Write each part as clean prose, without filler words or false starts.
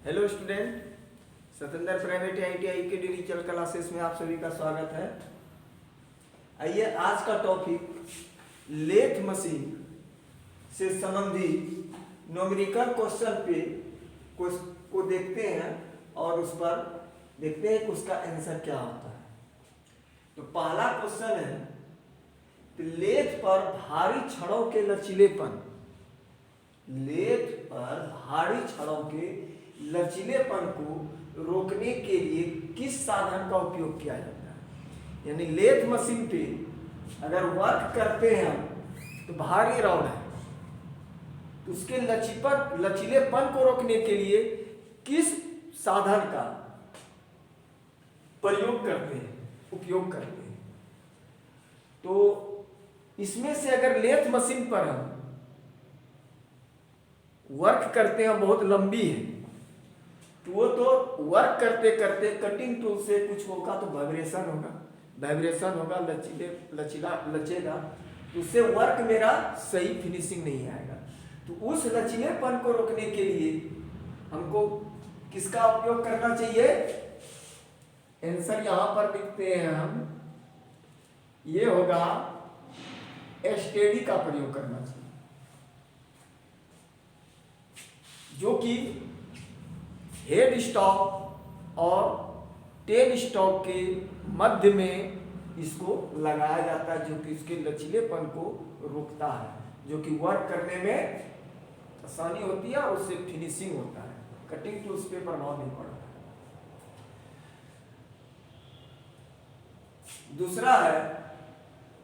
Hello student, Satendra private ITI के digital classes में आप सभी का स्वागत है। आइए आज का टॉपिक लेथ मशीन से संबंधित न्यूमेरिकल क्वेश्चन को देखते हैं और उस पर देखते हैं कि उसका आंसर क्या होता है। तो पहला क्वेश्चन है कि लेथ पर भारी छड़ों के लचीलेपन, लेथ पर भारी छड़ों के लचीलेपन को रोकने के लिए किस साधन का उपयोग किया जाता है। यानी लेथ मशीन पे अगर वर्क करते हैं हम तो भारी रॉड है, तो उसके लचीलेपन को रोकने के लिए किस साधन का प्रयोग करते हैं, उपयोग करते हैं। तो इसमें से अगर लेथ मशीन पर हम वर्क करते हैं, बहुत लंबी है, तो वो तो वर्क करते करते कटिंग टूल से कुछ होगा तो वाइब्रेशन होगा, लचेगा, तो उससे वर्क मेरा सही फिनिशिंग नहीं आएगा। तो उस लचीलेपन को रोकने के लिए हमको किसका उपयोग करना चाहिए? आंसर यहां पर लिखते हैं हम, ये होगा स्टेडी का प्रयोग करना चाहिए, जो कि हेड स्टॉक और टेल स्टॉक के मध्य में इसको लगाया जाता है, जो कि इसके लचीलेपन को रोकता है, जो कि वर्क करने में आसानी होती है और उससे फिनिशिंग होता है, कटिंग टूल्स पे प्रभाव नहीं पड़ता है। दूसरा है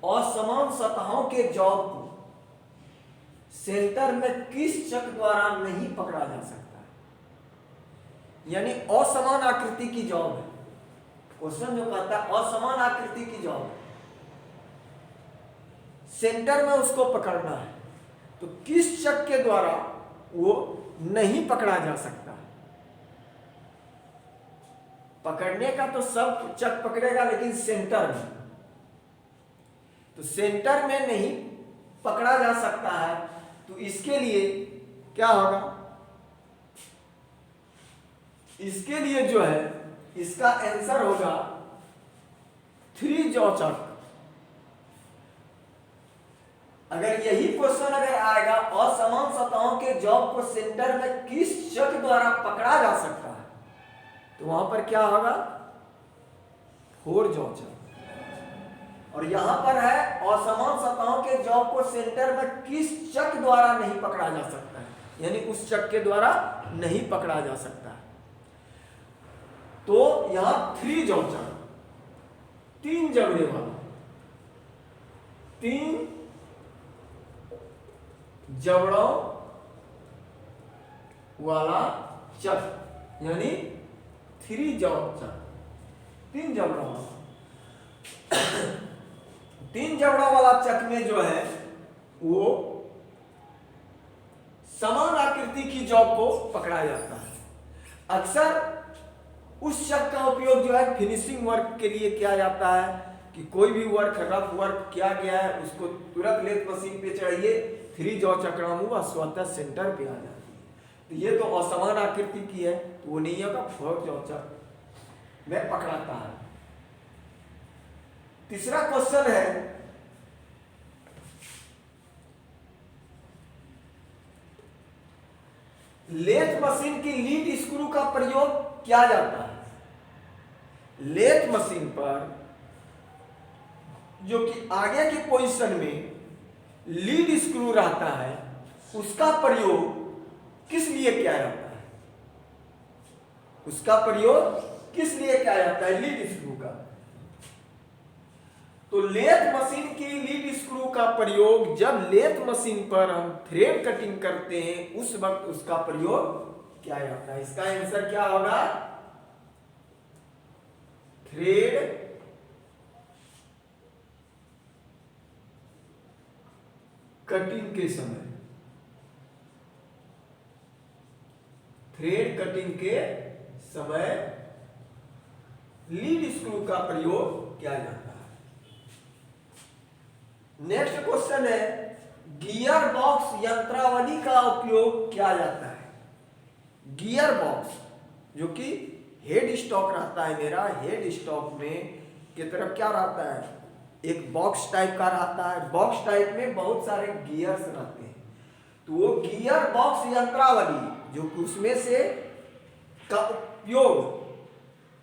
असमान सतहों के जॉब को सेंटर में किस चक द्वारा नहीं पकड़ा जा सकता। यानी असमान आकृति की जॉब है, क्वेश्चन जो कहता है असमान आकृति की जॉब, सेंटर में उसको पकड़ना है, तो किस चक के द्वारा वो नहीं पकड़ा जा सकता। पकड़ने का तो सब चक पकड़ेगा, लेकिन सेंटर में, तो सेंटर में नहीं पकड़ा जा सकता है, तो इसके लिए क्या होगा? इसके लिए जो है इसका आंसर होगा 3 जॉ चक। अगर यही क्वेश्चन अगर आएगा असमान सतहों के जॉब को सेंटर में किस चक द्वारा पकड़ा जा सकता है, तो वहां पर क्या होगा? 4 जॉ चक। और यहां पर है असमान सतहों के जॉब को सेंटर में किस चक द्वारा नहीं पकड़ा जा सकता है, यानी उस चक के द्वारा नहीं पकड़ा जा सकता है। तो यहां 3 जॉ चक, 3 जबड़े वाला, 3 जबड़ों वाला चक, यानी 3 जॉ चक, 3 जबड़ों वाला। 3 जबड़ों वाला चक में जो है वो समान आकृति की जॉब को पकड़ा जाता है। अक्सर उस चक का उपयोग जो है फिनिशिंग वर्क के लिए किया जाता है, कि कोई भी वर्क, रफ वर्क किया गया है, उसको तुरंत लेथ मशीन पे चढ़ाइए, 3 जॉ चक्राम हुआ, स्वतः सेंटर पे आ जाती है। तो ये तो असमान आकृति की है, तो वो नहीं होगा, 4 जॉ चक में पकड़ाता है। तीसरा क्वेश्चन है लेथ मशीन की लीड स्क्रू का प्रयोग किया जाता है। लेथ मशीन पर जो कि आगे की पोजीशन में लीड स्क्रू रहता है, उसका प्रयोग किस लिए किया जाता है? उसका प्रयोग किस लिए किया जाता है लीड स्क्रू का? तो लेथ मशीन की लीड स्क्रू का प्रयोग जब लेथ मशीन पर हम थ्रेड कटिंग करते हैं, उस वक्त उसका प्रयोग किया जाता है। इसका आंसर क्या होगा? थ्रेड कटिंग के समय, थ्रेड कटिंग के समय लीड स्क्रू का प्रयोग किया जाता है। नेक्स्ट क्वेश्चन है गियर बॉक्स यंत्रावली का उपयोग किया जाता है। गियर बॉक्स जो कि हेड स्टॉक रहता है मेरा, हेड स्टॉक में की तरफ क्या रहता है, एक बॉक्स टाइप का रहता है। बॉक्स टाइप में बहुत सारे गियर्स रहते हैं, तो वो गियर बॉक्स यंत्रावली जो कि उसमें से का उपयोग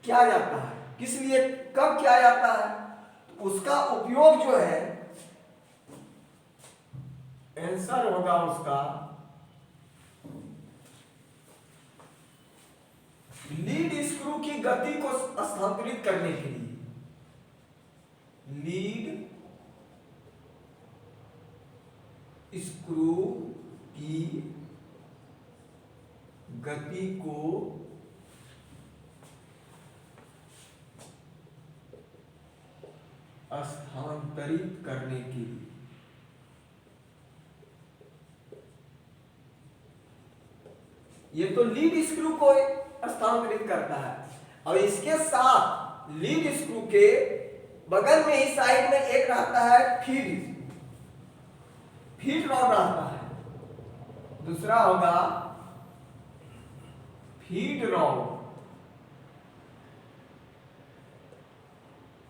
किया जाता है, किस लिए कब किया जाता है, तो उसका उपयोग जो है, आंसर होगा उसका लीड स्क्रू की गति को स्थानांतरित करने के लिए। लीड स्क्रू की गति को स्थानांतरित करने के लिए। ये तो लीड स्क्रू को स्थानांतरित करता है। और इसके साथ लीड स्क्रू के बगल में ही साइड में एक रहता है फीड रॉड रहता है, दूसरा होगा फीड रॉड।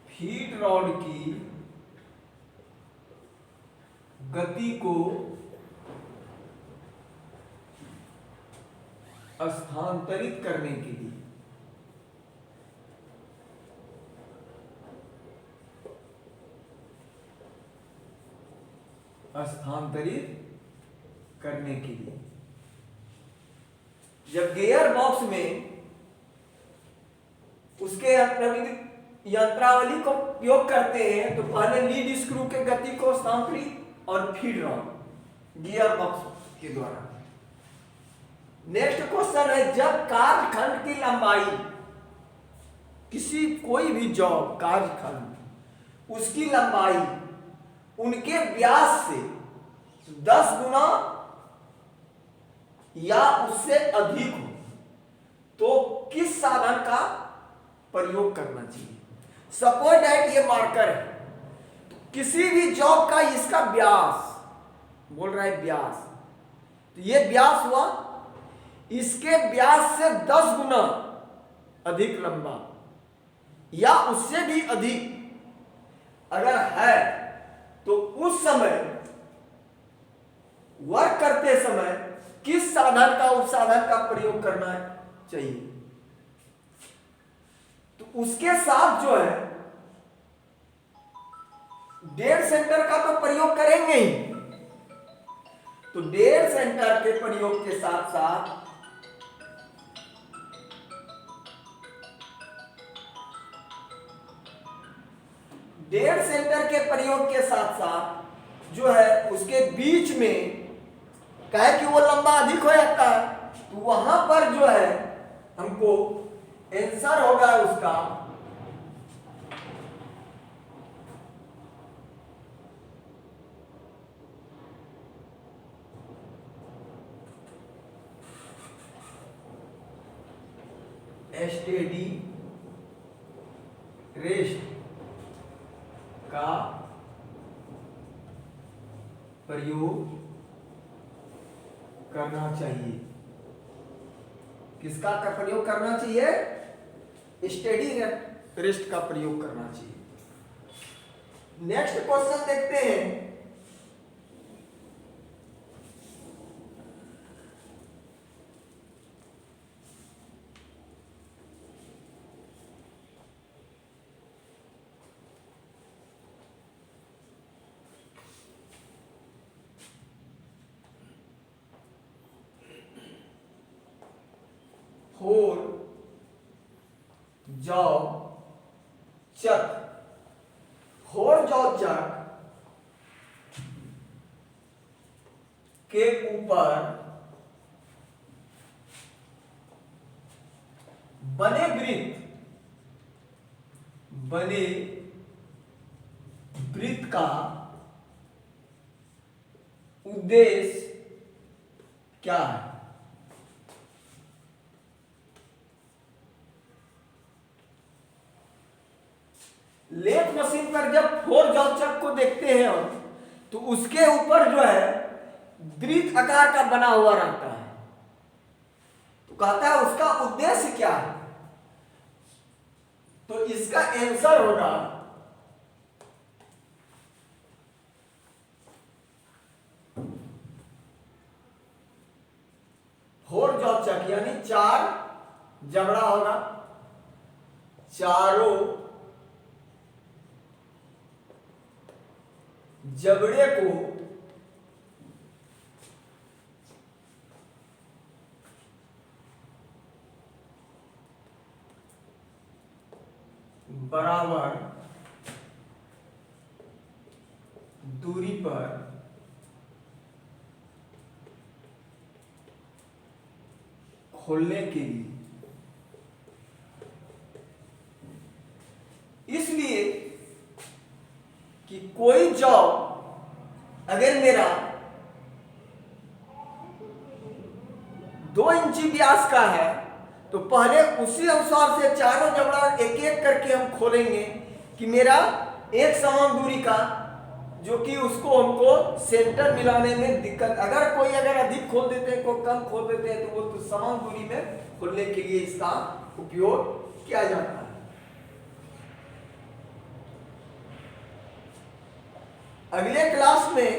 फीड रॉड की गति को स्थानांतरित करने के लिए। स्थानांतरित करने के लिए जब गियर बॉक्स में उसके यंत्रावली को उपयोग करते हैं तो पहले लीड स्क्रू के गति को स्थानांतरित और फीड रॉड गियर बॉक्स के द्वारा। नेक्स्ट क्वेश्चन है, जब कार्यखंड की लंबाई, किसी कोई भी जॉब कार्यखंड उसकी लंबाई उनके व्यास से 10 गुना या उससे अधिक हो तो किस साधन का प्रयोग करना चाहिए। सपोज दैट ये मार्कर है, तो किसी भी जॉब का इसका व्यास, बोल रहा है व्यास, तो ये व्यास हुआ, इसके व्यास से 10 गुना अधिक लंबा या उससे भी अधिक अगर है तो उस समय वर्क करते समय किस साधन का, उस साधन का प्रयोग करना चाहिए। तो उसके साथ जो है डेड सेंटर का तो प्रयोग करेंगे ही, तो डेड सेंटर के प्रयोग के साथ साथ डेड सेंटर के प्रयोग के साथ साथ जो है उसके बीच में कहे कि वो लंबा अधिक हो जाता है, तो वहां पर जो है हमको आंसर होगा उसका स्टेडी रेस्ट का प्रयोग करना चाहिए। किसका का प्रयोग करना चाहिए? स्टेडी रेस्ट का प्रयोग करना चाहिए। नेक्स्ट क्वेश्चन देखते हैं, होर जौ चक, होर जौ चक के ऊपर बने वृत्त का उद्देश्य क्या है? लेथ मशीन पर जब फोर जॉ चक को देखते हैं हम, तो उसके ऊपर जो है वृत्त आकार का बना हुआ रहता है। तो कहता है उसका उद्देश्य क्या है, तो इसका आंसर होगा होरिज़ोंटल, यानी चार जबड़ा होगा, चारों जबड़े को बराबर दूरी पर खोलने के लिए, इसलिए कि कोई जॉब अगर मेरा 2 इंची व्यास का है तो पहले उसी अनुसार से चारों जबड़ा एक एक करके हम खोलेंगे कि मेरा एक समान दूरी का, जो कि उसको हमको सेंटर मिलाने में दिक्कत, अगर अधिक खोल देते हैं, कोई कम खोल देते हैं, तो वो तो समान दूरी में खोलने के लिए इसका उपयोग किया जाता है। अगले क्लास में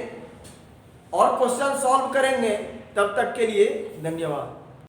और क्वेश्चन सॉल्व करेंगे, तब तक के लिए धन्यवाद।